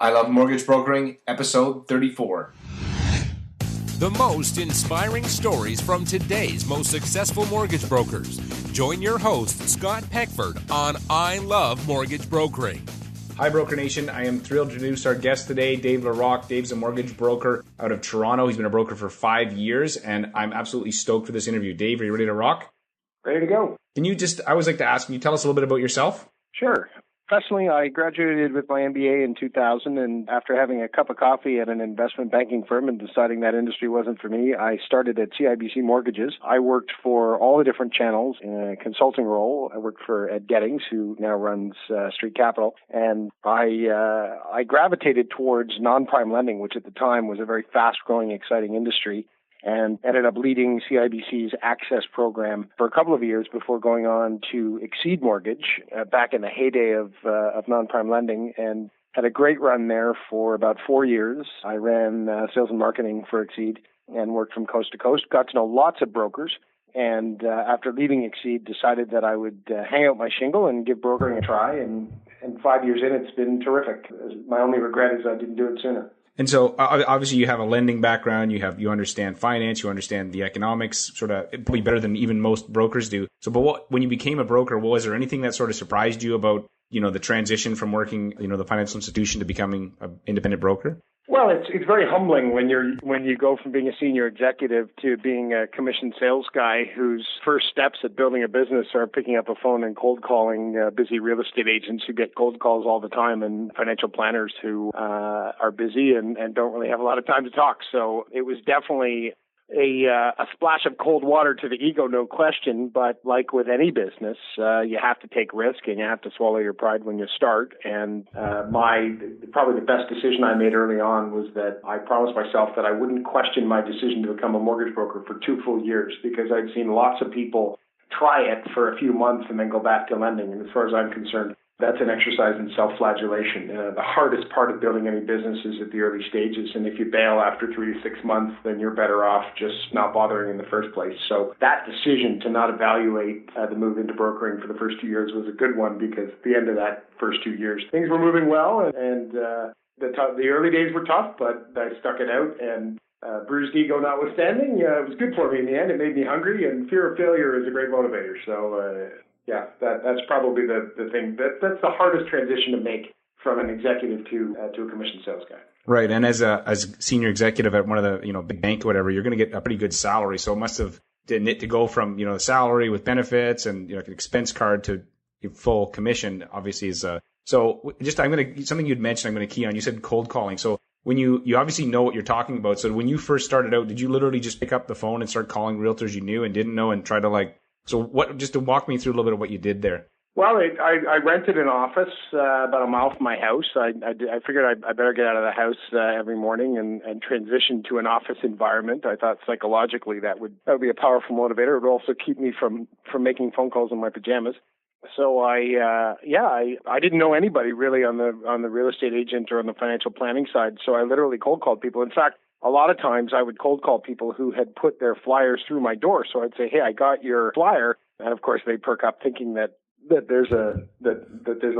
I Love Mortgage Brokering, episode 34. The most inspiring stories from today's most successful mortgage brokers. Join your host, Scott Peckford, on I Love Mortgage Brokering. Hi, Broker Nation. I am thrilled to introduce our guest today, Dave Larock. Dave's a mortgage broker out of Toronto. He's been a broker for 5 years, and I'm absolutely stoked for this interview. Dave, are you ready to rock? Ready to go. I always like to ask, can you tell us a little bit about yourself? Sure. Professionally, I graduated with my MBA in 2000, and after having a cup of coffee at an investment banking firm and deciding that industry wasn't for me, I started at CIBC Mortgages. I worked for all the different channels in a consulting role. I worked for Ed Gettings, who now runs Street Capital, and I gravitated towards non-prime lending, which at the time was a very fast-growing, exciting industry, and ended up leading CIBC's Access program for a couple of years before going on to Exceed Mortgage back in the heyday of non-prime lending, and had a great run there for about 4 years. I ran sales and marketing for Exceed and worked from coast to coast, got to know lots of brokers, and after leaving Exceed, decided that I would hang out my shingle and give brokering a try, and 5 years in, it's been terrific. My only regret is I didn't do it sooner. And so obviously you have a lending background, you understand finance, you understand the economics sort of probably better than even most brokers do. So, but when you became a broker, was there anything that sort of surprised you about, the transition from working, the financial institution to becoming an independent broker? Well, it's very humbling when you go from being a senior executive to being a commissioned sales guy whose first steps at building a business are picking up a phone and cold calling busy real estate agents who get cold calls all the time, and financial planners who are busy and don't really have a lot of time to talk. So it was definitely a splash of cold water to the ego, no question. But like with any business, you have to take risk and you have to swallow your pride when you start. And probably the best decision I made early on was that I promised myself that I wouldn't question my decision to become a mortgage broker for 2 full years, because I'd seen lots of people try it for a few months and then go back to lending. And as far as I'm concerned, that's an exercise in self-flagellation. The hardest part of building any business is at the early stages, and if you bail after 3 to 6 months, then you're better off just not bothering in the first place. So that decision to not evaluate the move into brokering for the first 2 years was a good one, because at the end of that first 2 years, things were moving well, and the early days were tough, but I stuck it out, and bruised ego notwithstanding, it was good for me in the end. It made me hungry, and fear of failure is a great motivator. So yeah, that's probably the thing. That's the hardest transition to make from an executive to a commissioned sales guy. Right, and as senior executive at one of the big bank or whatever, you're going to get a pretty good salary. So it must have didn't it to go from the salary with benefits and an expense card to full commission. Obviously is so. Just something you'd mentioned. I'm going to key on. You said cold calling. So when you obviously know what you're talking about. So when you first started out, did you literally just pick up the phone and start calling realtors you knew and didn't know and try to just to walk me through a little bit of what you did there? Well, I rented an office about a mile from my house. I figured I better get out of the house every morning and transition to an office environment. I thought psychologically that would be a powerful motivator. It would also keep me from making phone calls in my pajamas. So I didn't know anybody really on the real estate agent or on the financial planning side. So I literally cold called people. In fact, a lot of times I would cold call people who had put their flyers through my door. So I'd say, "Hey, I got your flyer," and of course they perk up thinking that there's a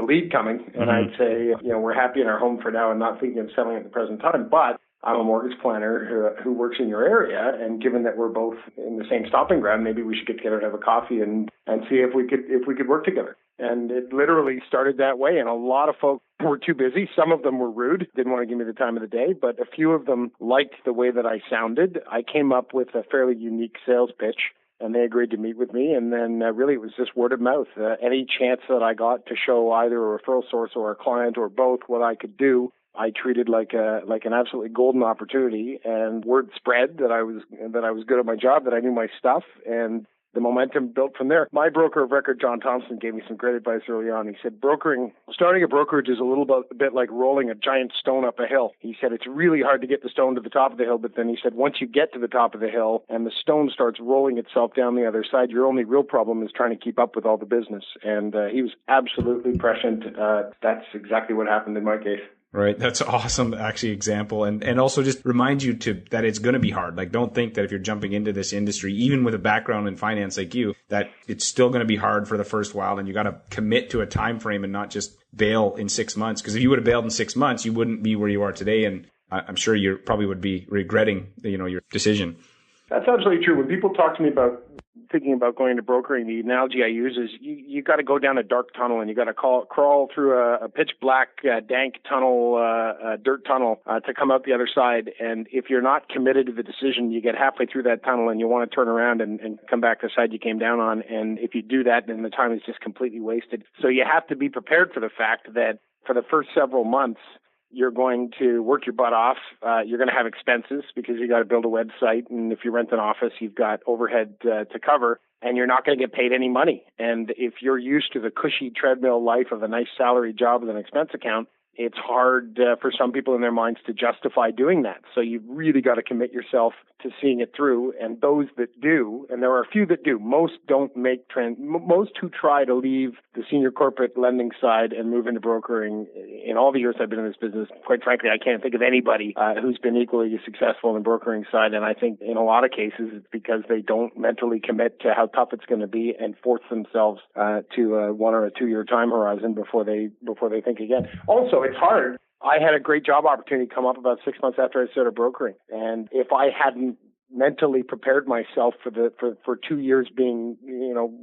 lead coming. And I'd say, "We're happy in our home for now and not thinking of selling at the present time, but I'm a mortgage planner who works in your area, and given that we're both in the same stopping ground, maybe we should get together and have a coffee and see if we could work together." And it literally started that way. And a lot of folks were too busy. Some of them were rude, didn't want to give me the time of the day, but a few of them liked the way that I sounded. I came up with a fairly unique sales pitch, and they agreed to meet with me. And then really it was just word of mouth. Any chance that I got to show either a referral source or a client or both what I could do, I treated like an absolutely golden opportunity. And word spread that I was good at my job, that I knew my stuff, and the momentum built from there. My broker of record, John Thompson, gave me some great advice early on. He said, starting a brokerage is a bit like rolling a giant stone up a hill. He said, it's really hard to get the stone to the top of the hill, but then he said, once you get to the top of the hill and the stone starts rolling itself down the other side, your only real problem is trying to keep up with all the business. And he was absolutely prescient. That's exactly what happened in my case. Right. That's an awesome, actually, example. And also just remind you that it's going to be hard. Like, don't think that if you're jumping into this industry, even with a background in finance like you, that it's still going to be hard for the first while. And you got to commit to a time frame and not just bail in 6 months. Because if you would have bailed in 6 months, you wouldn't be where you are today. And I'm sure you probably would be regretting, your decision. That's absolutely true. When people talk to me about thinking about going to brokering, the analogy I use is you got to go down a dark tunnel and you got to crawl through a pitch black, dank tunnel, dirt tunnel to come out the other side. And if you're not committed to the decision, you get halfway through that tunnel and you want to turn around and come back the side you came down on. And if you do that, then the time is just completely wasted. So you have to be prepared for the fact that for the first several months, you're going to work your butt off. You're going to have expenses because you got to build a website. And if you rent an office, you've got overhead to cover, and you're not going to get paid any money. And if you're used to the cushy treadmill life of a nice salary job with an expense account, it's hard for some people in their minds to justify doing that. So you've really got to commit yourself to seeing it through. And those that do, and there are a few that do, most don't make most who try to leave the senior corporate lending side and move into brokering. In all the years I've been in this business, quite frankly, I can't think of anybody who's been equally successful in the brokering side. And I think in a lot of cases, it's because they don't mentally commit to how tough it's going to be and force themselves to a 1 or 2 year time horizon before they think again. Also, it's hard. I had a great job opportunity come up about 6 months after I started brokering. And if I hadn't mentally prepared myself for 2 years being,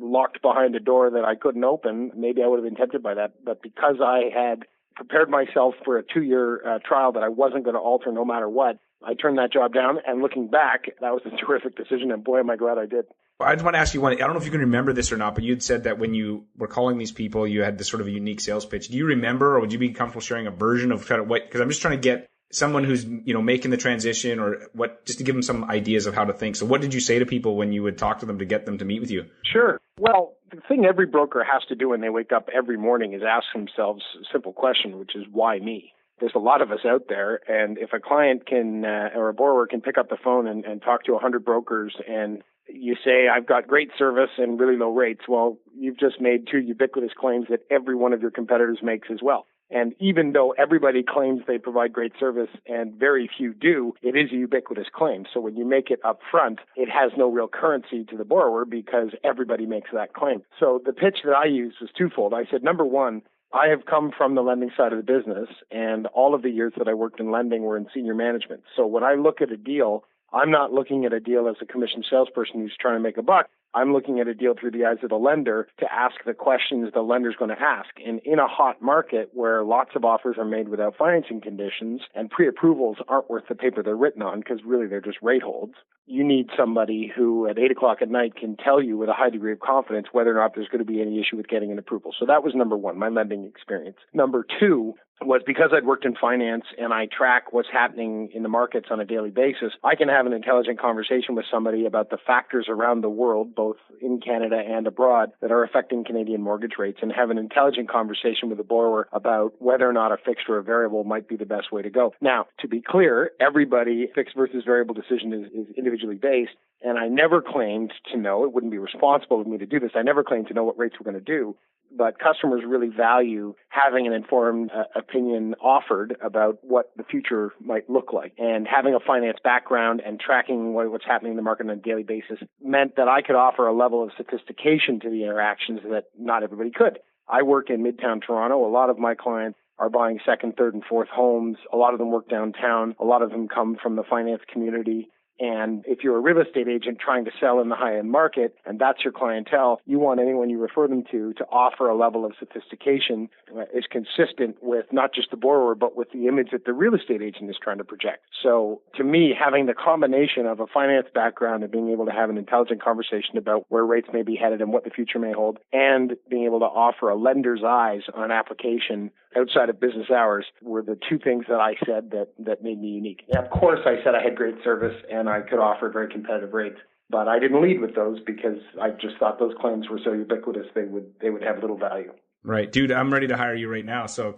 locked behind a door that I couldn't open, maybe I would have been tempted by that. But because I had prepared myself for a 2 year trial that I wasn't going to alter no matter what, I turned that job down. And looking back, that was a terrific decision. And boy, am I glad I did. I just want to ask you one. I don't know if you can remember this or not, but you'd said that when you were calling these people, you had this sort of a unique sales pitch. Do you remember, or would you be comfortable sharing a version of kind of what? Because I'm just trying to get someone who's making the transition, or what, just to give them some ideas of how to think. So, what did you say to people when you would talk to them to get them to meet with you? Sure. Well, the thing every broker has to do when they wake up every morning is ask themselves a simple question, which is, why me? There's a lot of us out there, and if a client can or a borrower can pick up the phone and talk to 100 brokers, and you say, I've got great service and really low rates, well, you've just made 2 ubiquitous claims that every one of your competitors makes as well. And even though everybody claims they provide great service and very few do, it is a ubiquitous claim. So when you make it up front, it has no real currency to the borrower because everybody makes that claim. So the pitch that I used was twofold. I said, number one, I have come from the lending side of the business, and all of the years that I worked in lending were in senior management. So when I look at a deal, I'm not looking at a deal as a commissioned salesperson who's trying to make a buck. I'm looking at a deal through the eyes of the lender to ask the questions the lender's going to ask. And in a hot market where lots of offers are made without financing conditions and pre-approvals aren't worth the paper they're written on because really they're just rate holds, you need somebody who at 8 o'clock at night can tell you with a high degree of confidence whether or not there's going to be any issue with getting an approval. So that was number one, my lending experience. Number two was because I'd worked in finance and I track what's happening in the markets on a daily basis, I can have an intelligent conversation with somebody about the factors around the world, both in Canada and abroad, that are affecting Canadian mortgage rates, and have an intelligent conversation with the borrower about whether or not a fixed or a variable might be the best way to go. Now, to be clear, everybody fixed versus variable decision is individually based, and I never claimed to know, it wouldn't be responsible of me to do this, I never claimed to know what rates we're going to do. But customers really value having an informed opinion offered about what the future might look like. And having a finance background and tracking what's happening in the market on a daily basis meant that I could offer a level of sophistication to the interactions that not everybody could. I work in Midtown Toronto. A lot of my clients are buying second, third, and fourth homes. A lot of them work downtown. A lot of them come from the finance community. And if you're a real estate agent trying to sell in the high-end market, and that's your clientele, you want anyone you refer them to offer a level of sophistication is consistent with not just the borrower, but with the image that the real estate agent is trying to project. So to me, having the combination of a finance background and being able to have an intelligent conversation about where rates may be headed and what the future may hold, and being able to offer a lender's eyes on an application outside of business hours were the two things that I said that made me unique. And of course, I said I had great service and I could offer very competitive rates, but I didn't lead with those because I just thought those claims were so ubiquitous they would have little value. Right. Dude, I'm ready to hire you right now. So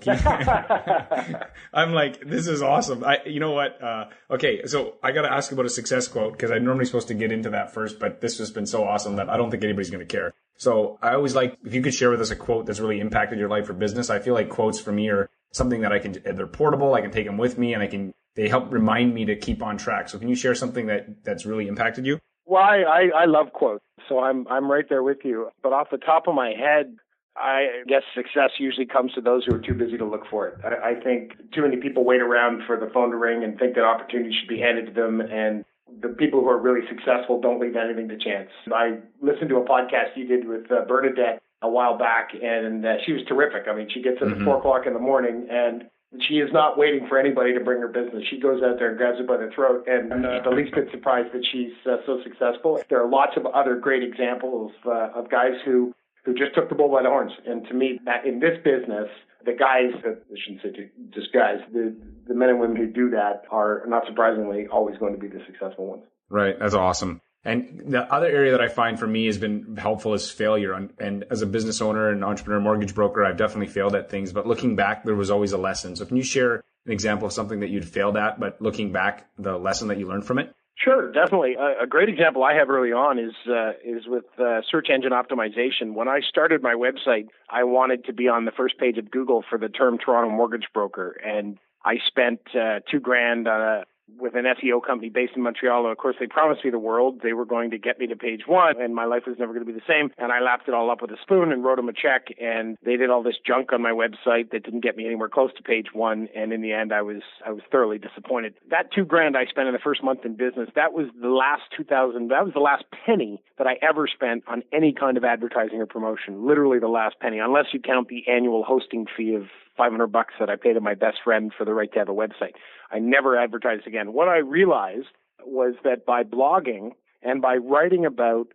I'm like, this is awesome. You know what? Okay. So I got to ask about a success quote because I'm normally supposed to get into that first, but this has been so awesome that I don't think anybody's going to care. So I always like, if you could share with us a quote that's really impacted your life or business. I feel like quotes for me are something that they're portable, I can take them with me, and they help remind me to keep on track. So can you share something that's really impacted you? Well, I love quotes, so I'm right there with you. But off the top of my head, I guess success usually comes to those who are too busy to look for it. I think too many people wait around for the phone to ring and think that opportunity should be handed to them, and the people who are really successful don't leave anything to chance. I listened to a podcast you did with Bernadette a while back, and she was terrific. I mean, she gets up at 4 o'clock in the morning, and she is not waiting for anybody to bring her business. She goes out there and grabs it by the throat, and the least bit surprised that she's so successful. There are lots of other great examples of guys who just took the bull by the horns. And to me, that in this business, the guys, I shouldn't say just guys, the men and women who do that are, not surprisingly, always going to be the successful ones. Right. That's awesome. And the other area that I find for me has been helpful is failure. And as a business owner and entrepreneur, mortgage broker, I've definitely failed at things. But looking back, there was always a lesson. So can you share an example of something that you'd failed at, but looking back, the lesson that you learned from it? Sure, definitely. A great example I have early on is with search engine optimization. When I started my website, I wanted to be on the first page of Google for the term Toronto mortgage broker, and I spent $2,000 with an SEO company based in Montreal. Of course, they promised me the world. They were going to get me to page 1, and my life was never going to be the same. And I lapped it all up with a spoon and wrote them a check, and they did all this junk on my website that didn't get me anywhere close to page 1. And in the end, I was thoroughly disappointed. That $2,000 I spent in the first month in business, that was the last $2,000. That was the last penny that I ever spent on any kind of advertising or promotion. Literally the last penny, unless you count the annual hosting fee of $500 that I paid to my best friend for the right to have a website. I never advertised again. What I realized was that by blogging and by writing about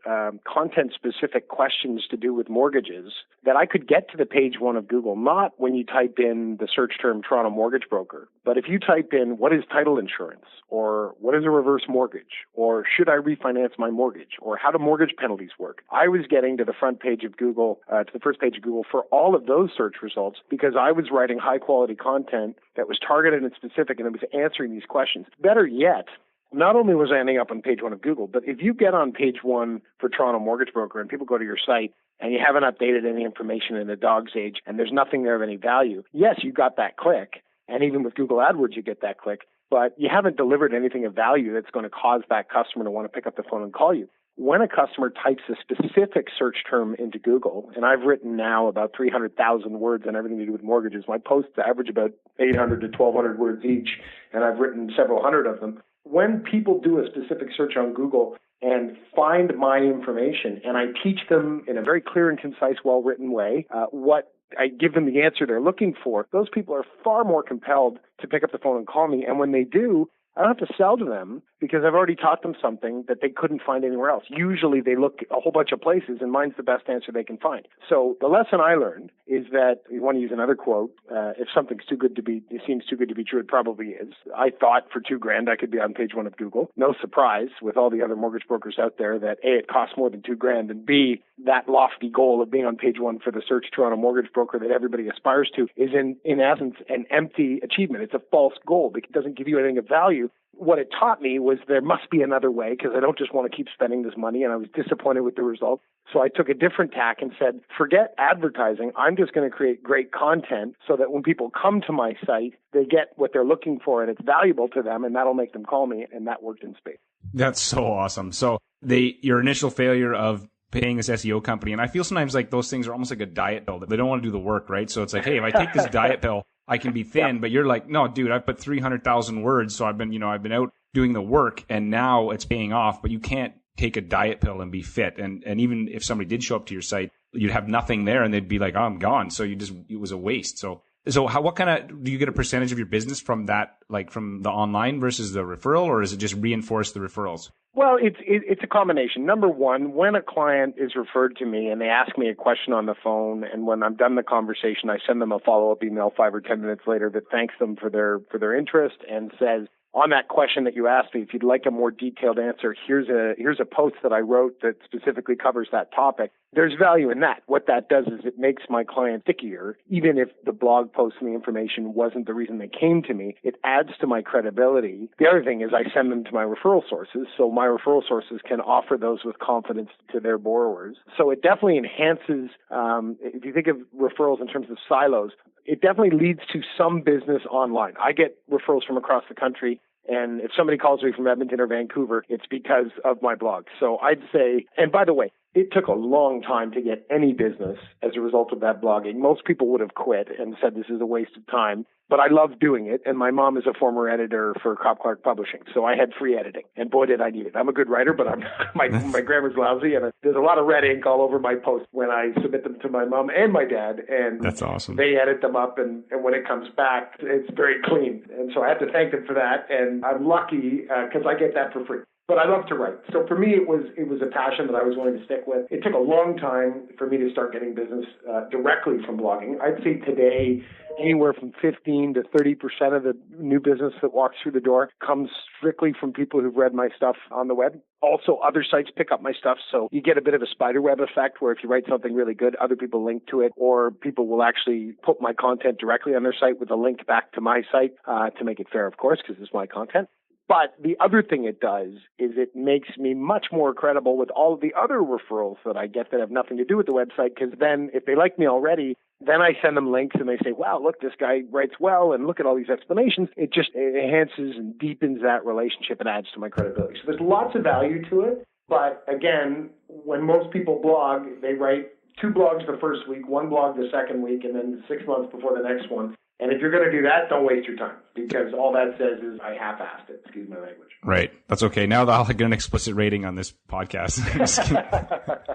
content-specific questions to do with mortgages, that I could get to the page 1 of Google, not when you type in the search term Toronto mortgage broker, but if you type in what is title insurance, or what is a reverse mortgage, or should I refinance my mortgage, or how do mortgage penalties work, I was getting to the front page of Google, to the first page of Google for all of those search results because I was writing high-quality content that was targeted and specific, and it was answering these questions. Better yet, not only was I ending up on page 1 of Google, but if you get on page 1 for Toronto Mortgage Broker and people go to your site and you haven't updated any information in a dog's age and there's nothing there of any value, yes, you got that click. And even with Google AdWords, you get that click, but you haven't delivered anything of value that's going to cause that customer to want to pick up the phone and call you. When a customer types a specific search term into Google, and I've written now about 300,000 words on everything to do with mortgages, my posts average about 800 to 1,200 words each, and I've written several hundred of them. When people do a specific search on Google and find my information, and I teach them in a very clear and concise, well-written way what I give them the answer they're looking for, those people are far more compelled to pick up the phone and call me. And when they do, I don't have to sell to them because I've already taught them something that they couldn't find anywhere else. Usually they look a whole bunch of places and mine's the best answer they can find. So the lesson I learned is that, you want to use another quote, if something's too good to be, it seems too good to be true, it probably is. I thought for $2,000 I could be on page 1 of Google. No surprise with all the other mortgage brokers out there that A, it costs more than $2,000, and B, that lofty goal of being on page 1 for the search Toronto mortgage broker that everybody aspires to is in essence an empty achievement. It's a false goal because it doesn't give you anything of value. What it taught me was there must be another way because I don't just want to keep spending this money, and I was disappointed with the result. So I took a different tack and said, forget advertising. I'm just going to create great content so that when people come to my site, they get what they're looking for and it's valuable to them, and that'll make them call me, and that worked in spades. That's so awesome. So your initial failure of paying this SEO company, and I feel sometimes like those things are almost like a diet pill. They don't want to do the work, right? So it's like, hey, if I take this diet pill, I can be thin, yeah. But you're like, no, dude, I've put 300,000 words. So I've been out doing the work and now it's paying off, but you can't take a diet pill and be fit. And even if somebody did show up to your site, you'd have nothing there and they'd be like, oh, I'm gone. So it was a waste. So what kind of, do you get a percentage of your business from that, like from the online versus the referral, or is it just reinforce the referrals? Well, it's a combination. Number one, when a client is referred to me and they ask me a question on the phone, and when I'm done the conversation, I send them a follow-up email 5 or 10 minutes later that thanks them for their interest and says, on that question that you asked me, if you'd like a more detailed answer, here's a post that I wrote that specifically covers that topic. There's value in that. What that does is it makes my client stickier. Even if the blog post and the information wasn't the reason they came to me, it adds to my credibility. The other thing is I send them to my referral sources, so my referral sources can offer those with confidence to their borrowers. So it definitely enhances, if you think of referrals in terms of silos, it definitely leads to some business online. I get referrals from across the country. And if somebody calls me from Edmonton or Vancouver, it's because of my blog. So I'd say, and by the way, it took a long time to get any business as a result of that blogging. Most people would have quit and said this is a waste of time. But I love doing it, and my mom is a former editor for Cobb Clark Publishing, so I had free editing, and boy, did I need it. I'm a good writer, but my grammar's lousy, and there's a lot of red ink all over my posts when I submit them to my mom and my dad, and that's awesome. They edit them up, and when it comes back, it's very clean, and so I have to thank them for that, and I'm lucky because I get that for free. But I love to write. So for me, it was a passion that I was willing to stick with. It took a long time for me to start getting business directly from blogging. I'd say today, anywhere from 15 to 30% of the new business that walks through the door comes strictly from people who've read my stuff on the web. Also, other sites pick up my stuff, so you get a bit of a spiderweb effect where if you write something really good, other people link to it, or people will actually put my content directly on their site with a link back to my site to make it fair, of course, because it's my content. But the other thing it does is it makes me much more credible with all of the other referrals that I get that have nothing to do with the website, because then if they like me already, then I send them links and they say, wow, look, this guy writes well, and look at all these explanations. It just enhances and deepens that relationship and adds to my credibility. So there's lots of value to it. But again, when most people blog, they write 2 blogs the first week, 1 blog the second week, and then 6 months before the next one. And if you're going to do that, don't waste your time, because all that says is I half-assed it. Excuse my language. Right. That's okay. Now I'll get an explicit rating on this podcast.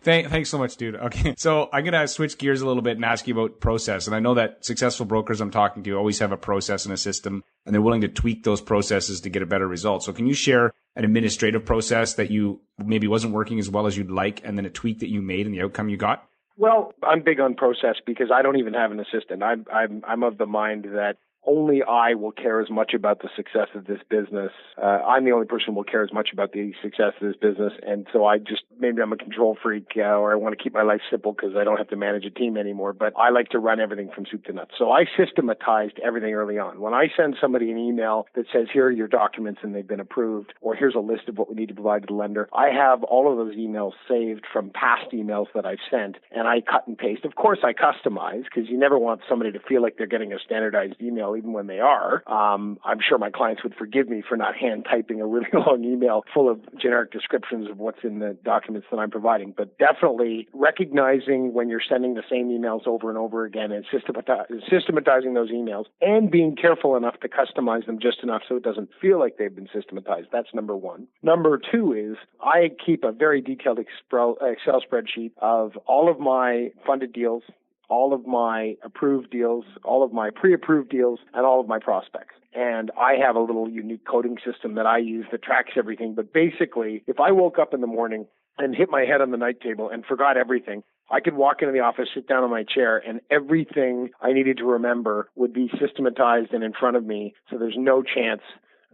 Thanks so much, dude. Okay. So I'm going to switch gears a little bit and ask you about process. And I know that successful brokers I'm talking to always have a process and a system, and they're willing to tweak those processes to get a better result. So can you share an administrative process that you maybe wasn't working as well as you'd like, and then a tweak that you made and the outcome you got? Well, I'm big on process because I don't even have an assistant. I'm of the mind that only I will care as much about the success of this business. I'm the only person who will care as much about the success of this business. And so maybe I'm a control freak or I want to keep my life simple because I don't have to manage a team anymore. But I like to run everything from soup to nuts. So I systematized everything early on. When I send somebody an email that says, here are your documents and they've been approved, or here's a list of what we need to provide to the lender, I have all of those emails saved from past emails that I've sent, and I cut and paste. Of course, I customize because you never want somebody to feel like they're getting a standardized email even when they are. I'm sure my clients would forgive me for not hand typing a really long email full of generic descriptions of what's in the documents that I'm providing. But definitely recognizing when you're sending the same emails over and over again and systematizing those emails and being careful enough to customize them just enough so it doesn't feel like they've been systematized. That's number one. Number two is I keep a very detailed Excel spreadsheet of all of my funded deals, all of my approved deals, all of my pre-approved deals, and all of my prospects. And I have a little unique coding system that I use that tracks everything. But basically, if I woke up in the morning and hit my head on the night table and forgot everything, I could walk into the office, sit down on my chair, and everything I needed to remember would be systematized and in front of me, so there's no chance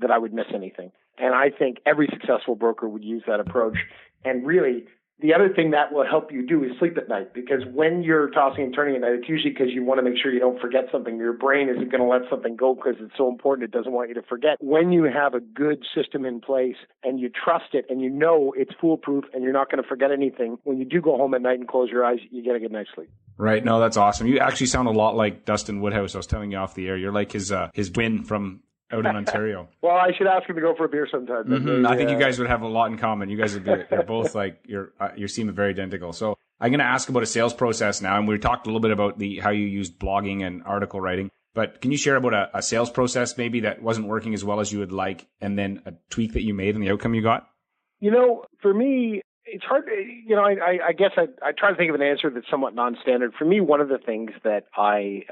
that I would miss anything. And I think every successful broker would use that approach. And really, the other thing that will help you do is sleep at night, because when you're tossing and turning at night, it's usually because you want to make sure you don't forget something. Your brain isn't going to let something go because it's so important it doesn't want you to forget. When you have a good system in place and you trust it and you know it's foolproof and you're not going to forget anything, when you do go home at night and close your eyes, you get a good night's sleep. Right. No, that's awesome. You actually sound a lot like Dustin Woodhouse. I was telling you off the air. You're like his twin from out in Ontario. Well, I should ask him to go for a beer sometime. Mm-hmm. I think you guys would have a lot in common. You guys would you're both like, you seem very identical. So I'm going to ask about a sales process now. And we talked a little bit about how you used blogging and article writing, but can you share about a sales process maybe that wasn't working as well as you would like, and then a tweak that you made and the outcome you got? For me, it's hard. I guess I try to think of an answer that's somewhat non-standard. For me, one of the things that I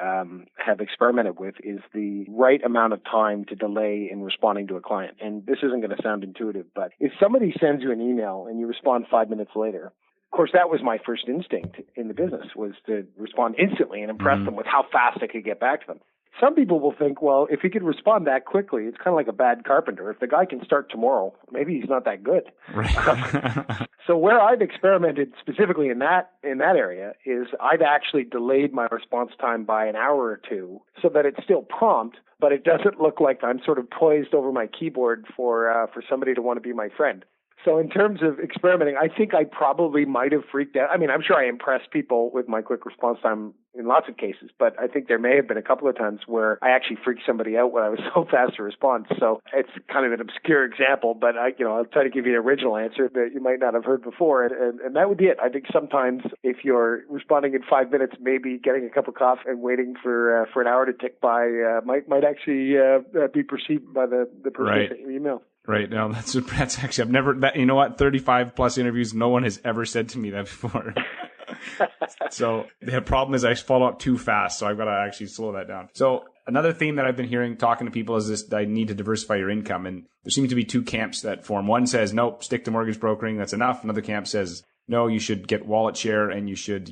have experimented with is the right amount of time to delay in responding to a client. And this isn't going to sound intuitive, but if somebody sends you an email and you respond 5 minutes later, of course, that was my first instinct in the business, was to respond instantly and impress them with how fast I could get back to them. Some people will think, well, if he could respond that quickly, it's kind of like a bad carpenter. If the guy can start tomorrow, maybe he's not that good. Right. So where I've experimented specifically in that area is I've actually delayed my response time by an hour or two so that it's still prompt, but it doesn't look like I'm sort of poised over my keyboard for somebody to want to be my friend. So in terms of experimenting, I think I probably might have freaked out. I mean, I'm sure I impressed people with my quick response time in lots of cases, but I think there may have been a couple of times where I actually freaked somebody out when I was so fast to respond. So it's kind of an obscure example, but I'll try to give you an original answer that you might not have heard before. And that would be it. I think sometimes if you're responding in 5 minutes, maybe getting a cup of coffee and waiting for an hour to tick by might actually be perceived by the person Right. sent your email. Right. No, that's actually, I've never, you know what, 35 plus interviews, no one has ever said to me that before. So the problem is I follow up too fast. So I've got to actually slow that down. So another theme that I've been hearing talking to people is this, I need to diversify your income. And there seems to be two camps that form. One says, nope, stick to mortgage brokering. That's enough. Another camp says, no, you should get wallet share and you should,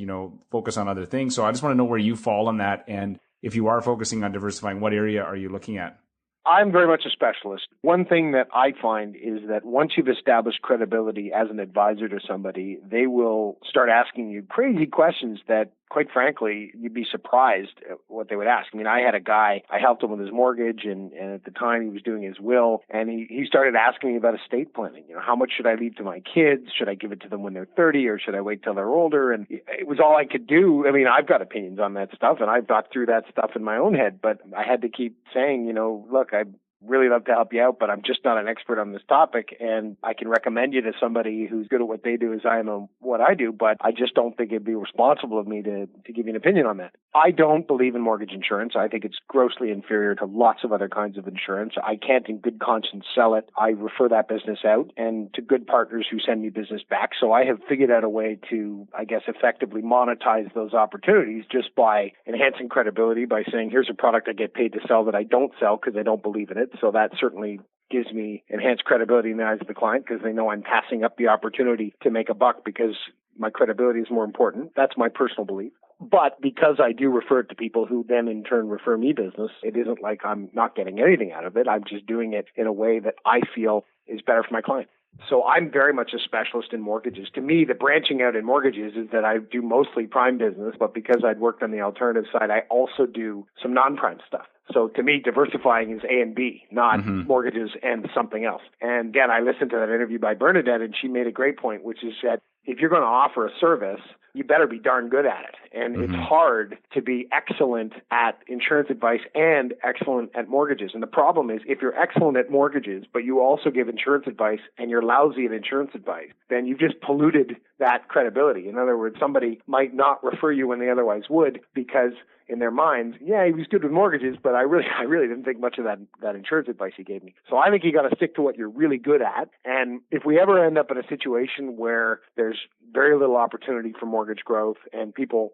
focus on other things. So I just want to know where you fall on that. And if you are focusing on diversifying, what area are you looking at? I'm very much a specialist. One thing that I find is that once you've established credibility as an advisor to somebody, they will start asking you crazy questions that, quite frankly, you'd be surprised at what they would ask. I mean, I had a guy, I helped him with his mortgage, and at the time he was doing his will, and he started asking me about estate planning. How much should I leave to my kids? Should I give it to them when they're 30, or should I wait till they're older? And it was all I could do. I mean, I've got opinions on that stuff, and I've thought through that stuff in my own head, but I had to keep saying, look, I really love to help you out, but I'm just not an expert on this topic, and I can recommend you to somebody who's good at what they do as I am at what I do, but I just don't think it'd be responsible of me to give you an opinion on that. I don't believe in mortgage insurance. I think it's grossly inferior to lots of other kinds of insurance. I can't in good conscience sell it. I refer that business out and to good partners who send me business back. So I have figured out a way to, I guess, effectively monetize those opportunities just by enhancing credibility by saying, here's a product I get paid to sell that I don't sell because I don't believe in it. So that certainly gives me enhanced credibility in the eyes of the client because they know I'm passing up the opportunity to make a buck because my credibility is more important. That's my personal belief. But because I do refer it to people who then in turn refer me business, it isn't like I'm not getting anything out of it. I'm just doing it in a way that I feel is better for my client. So I'm very much a specialist in mortgages. To me, the branching out in mortgages is that I do mostly prime business, but because I'd worked on the alternative side, I also do some non-prime stuff. So to me, diversifying is A and B, not mortgages and something else. And again, I listened to that interview by Bernadette, and she made a great point, which is that if you're going to offer a service, you better be darn good at it. And it's hard to be excellent at insurance advice and excellent at mortgages. And the problem is if you're excellent at mortgages, but you also give insurance advice and you're lousy at insurance advice, then you've just polluted that credibility. In other words, somebody might not refer you when they otherwise would because in their minds, yeah, he was good with mortgages, but I really didn't think much of that insurance advice he gave me. So I think you got to stick to what you're really good at. And if we ever end up in a situation where there's very little opportunity for mortgage growth and people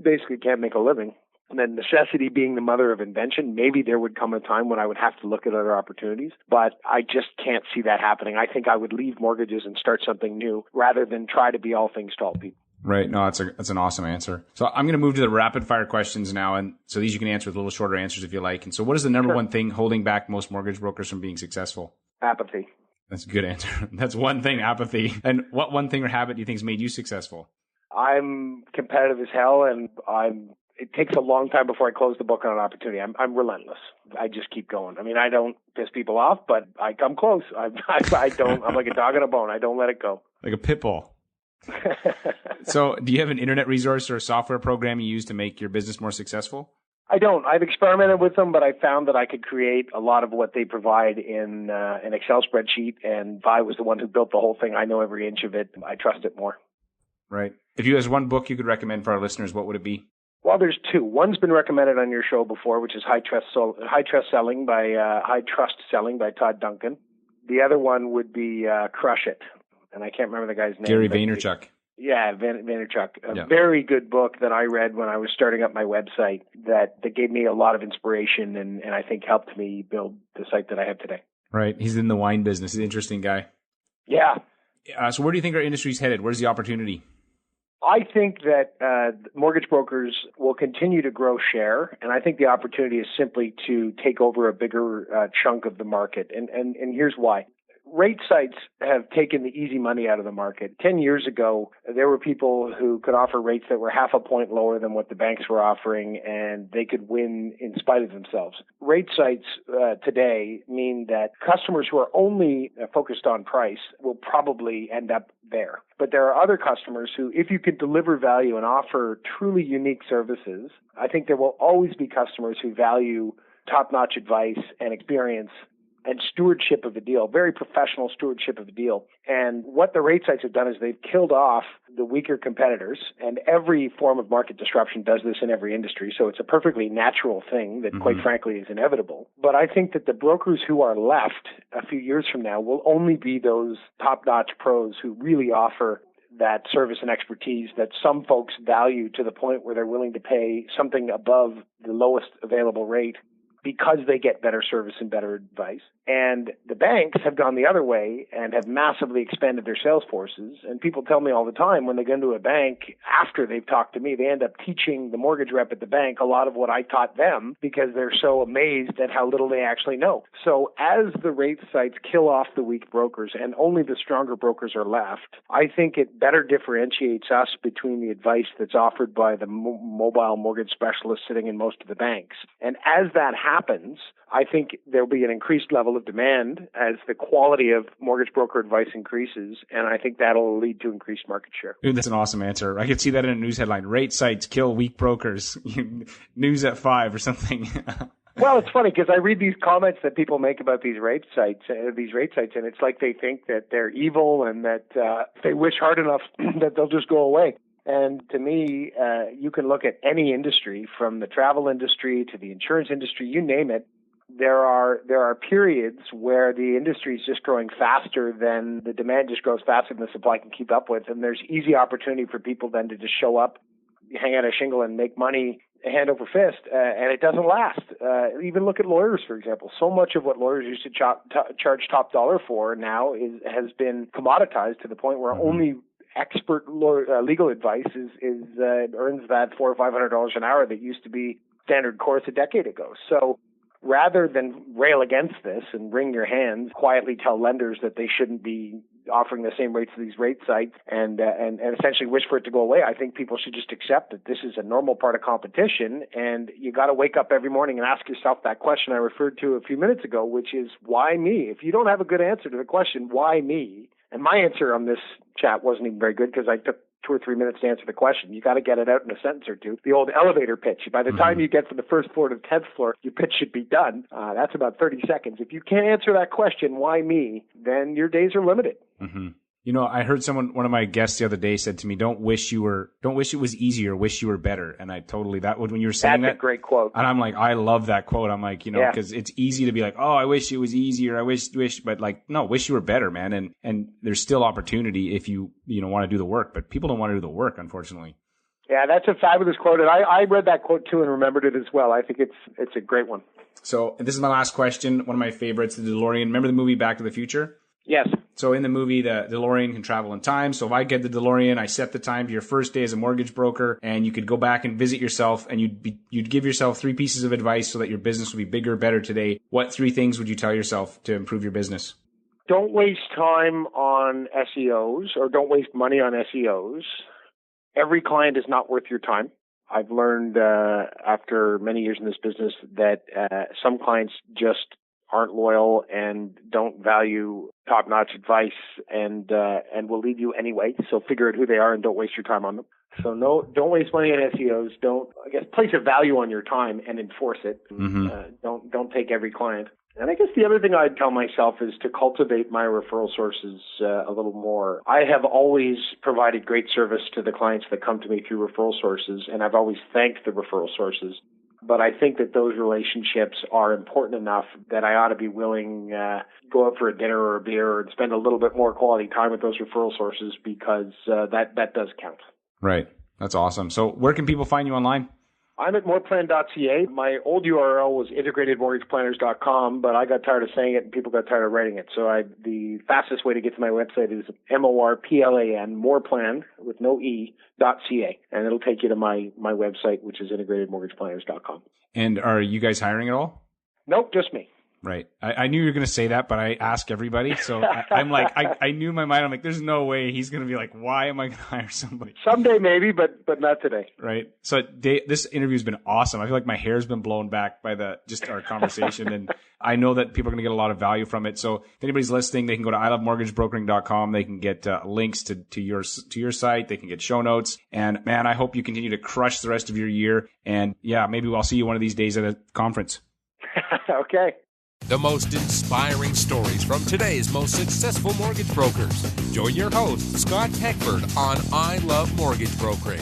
basically can't make a living, and then necessity being the mother of invention, maybe there would come a time when I would have to look at other opportunities, but I just can't see that happening. I think I would leave mortgages and start something new rather than try to be all things to all people. Right. No, that's an awesome answer. So I'm going to move to the rapid fire questions now. And so these you can answer with a little shorter answers if you like. And so what is the number one thing holding back most mortgage brokers from being successful? Apathy. That's a good answer. That's one thing, apathy. And what one thing or habit do you think has made you successful? I'm competitive as hell, and it takes a long time before I close the book on an opportunity. I'm relentless. I just keep going. I mean, I don't piss people off, but I come close. I don't. I'm like a dog on a bone. I don't let it go. Like a pit bull. So do you have an internet resource or a software program you use to make your business more successful? I don't. I've experimented with them, but I found that I could create a lot of what they provide in an Excel spreadsheet. And if I was the one who built the whole thing, I know every inch of it. I trust it more. Right. If you had one book you could recommend for our listeners, what would it be? Well, there's two. One's been recommended on your show before, which is High Trust Selling by Todd Duncan. The other one would be Crush It. And I can't remember the guy's name. Gary Vaynerchuk. Yeah, Vaynerchuk. A very good book that I read when I was starting up my website that gave me a lot of inspiration and I think helped me build the site that I have today. Right. He's in the wine business. He's an interesting guy. Yeah. So where do you think our industry's headed? Where's the opportunity? I think that mortgage brokers will continue to grow share, and I think the opportunity is simply to take over a bigger chunk of the market. And here's why. rate sites have taken the easy money out of the market. 10 years ago, there were people who could offer rates that were half a point lower than what the banks were offering, and they could win in spite of themselves. Rate sites today mean that customers who are only focused on price will probably end up there. But there are other customers who, if you could deliver value and offer truly unique services, I think there will always be customers who value top-notch advice and experience and stewardship of the deal, very professional stewardship of the deal. And what the rate sites have done is they've killed off the weaker competitors, and every form of market disruption does this in every industry, so it's a perfectly natural thing that, quite frankly, is inevitable. But I think that the brokers who are left a few years from now will only be those top-notch pros who really offer that service and expertise that some folks value to the point where they're willing to pay something above the lowest available rate because they get better service and better advice. And the banks have gone the other way and have massively expanded their sales forces. And people tell me all the time when they go into a bank, after they've talked to me, they end up teaching the mortgage rep at the bank a lot of what I taught them because they're so amazed at how little they actually know. So as the rate sites kill off the weak brokers and only the stronger brokers are left, I think it better differentiates us between the advice that's offered by the mobile mortgage specialists sitting in most of the banks. And as that happens, I think there'll be an increased level of demand as the quality of mortgage broker advice increases, and I think that'll lead to increased market share. Dude, that's an awesome answer. I could see that in a news headline. Rate sites kill weak brokers. News at 5 or something. Well, it's funny because I read these comments that people make about these rate sites, and it's like they think that they're evil and that if they wish hard enough that they'll just go away. And to me, you can look at any industry, from the travel industry to the insurance industry, you name it. There are periods where the industry is just growing faster than the demand just grows faster than the supply can keep up with. And there's easy opportunity for people then to just show up, hang out a shingle and make money hand over fist, and it doesn't last. Even look at lawyers, for example. So much of what lawyers used to charge top dollar for now has been commoditized to the point where only expert legal advice earns that $400 or $500 an hour that used to be standard course a decade ago. So rather than rail against this and wring your hands, quietly tell lenders that they shouldn't be offering the same rates to these rate sites and essentially wish for it to go away, I think people should just accept that this is a normal part of competition, and you got to wake up every morning and ask yourself that question I referred to a few minutes ago, which is, why me? If you don't have a good answer to the question, why me? And my answer on this chat wasn't even very good because I took 2 or 3 minutes to answer the question. You got to get it out in a sentence or two. The old elevator pitch. By the time you get from the first floor to the 10th floor, your pitch should be done. That's about 30 seconds. If you can't answer that question, why me, then your days are limited. Mm-hmm. You know, I heard one of my guests the other day said to me, don't wish it was easier, wish you were better. And when you were saying that's a great quote. And I'm like, I love that quote. I'm like, because it's easy to be like, oh, I wish it was easier. I wish, but like, no, wish you were better, man. And there's still opportunity if you want to do the work, but people don't want to do the work, unfortunately. Yeah, that's a fabulous quote. And I read that quote too and remembered it as well. I think it's a great one. So this is my last question. One of my favorites, the DeLorean. Remember the movie Back to the Future? Yes. So in the movie, the DeLorean can travel in time. So if I get the DeLorean, I set the time to your first day as a mortgage broker, and you could go back and visit yourself, and you'd give yourself 3 pieces of advice so that your business would be bigger, better today. What 3 things would you tell yourself to improve your business? Don't waste time on SEOs, or don't waste money on SEOs. Every client is not worth your time. I've learned after many years in this business that some clients just aren't loyal and don't value top-notch advice and will leave you anyway. So figure out who they are and don't waste your time on them. So don't waste money on SEOs. Place a value on your time and enforce it. Mm-hmm. Don't take every client. And I guess the other thing I'd tell myself is to cultivate my referral sources a little more. I have always provided great service to the clients that come to me through referral sources, and I've always thanked the referral sources. But I think that those relationships are important enough that I ought to be willing to go out for a dinner or a beer and spend a little bit more quality time with those referral sources because that does count. Right. That's awesome. So where can people find you online? I'm at moreplan.ca. My old URL was integratedmortgageplanners.com, but I got tired of saying it and people got tired of writing it. So the fastest way to get to my website is MORPLAN, moreplan, with no E, .ca. And it'll take you to my website, which is integratedmortgageplanners.com. And are you guys hiring at all? Nope, just me. Right. I knew you were going to say that, but I ask everybody. So I'm like, I knew in my mind, I'm like, there's no way he's going to be like, why am I going to hire somebody? Someday maybe, but not today. Right. So this interview's been awesome. I feel like my hair's been blown back by just our conversation. And I know that people are going to get a lot of value from it. So if anybody's listening, they can go to ilovemortgagebrokering.com. They can get links to your site. They can get show notes. And man, I hope you continue to crush the rest of your year. And yeah, maybe I'll see you one of these days at a conference. Okay. The most inspiring stories from today's most successful mortgage brokers. Join your host, Scott Peckford, on I Love Mortgage Brokering.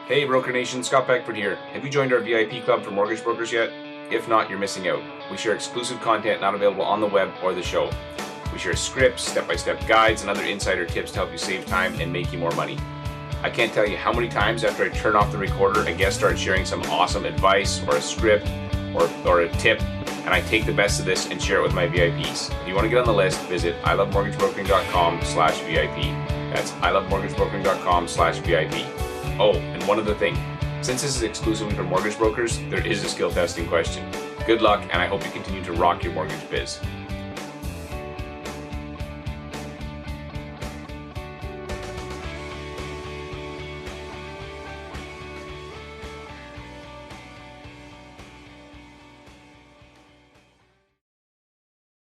Hey, Broker Nation, Scott Peckford here. Have you joined our VIP club for mortgage brokers yet? If not, you're missing out. We share exclusive content not available on the web or the show. We share scripts, step-by-step guides, and other insider tips to help you save time and make you more money. I can't tell you how many times after I turn off the recorder, a guest starts sharing some awesome advice or a script or a tip, and I take the best of this and share it with my VIPs. If you want to get on the list, visit ilovemortgagebrokering.com/VIP. That's ilovemortgagebrokering.com/VIP. Oh, and one other thing. Since this is exclusively for mortgage brokers, there is a skill testing question. Good luck, and I hope you continue to rock your mortgage biz.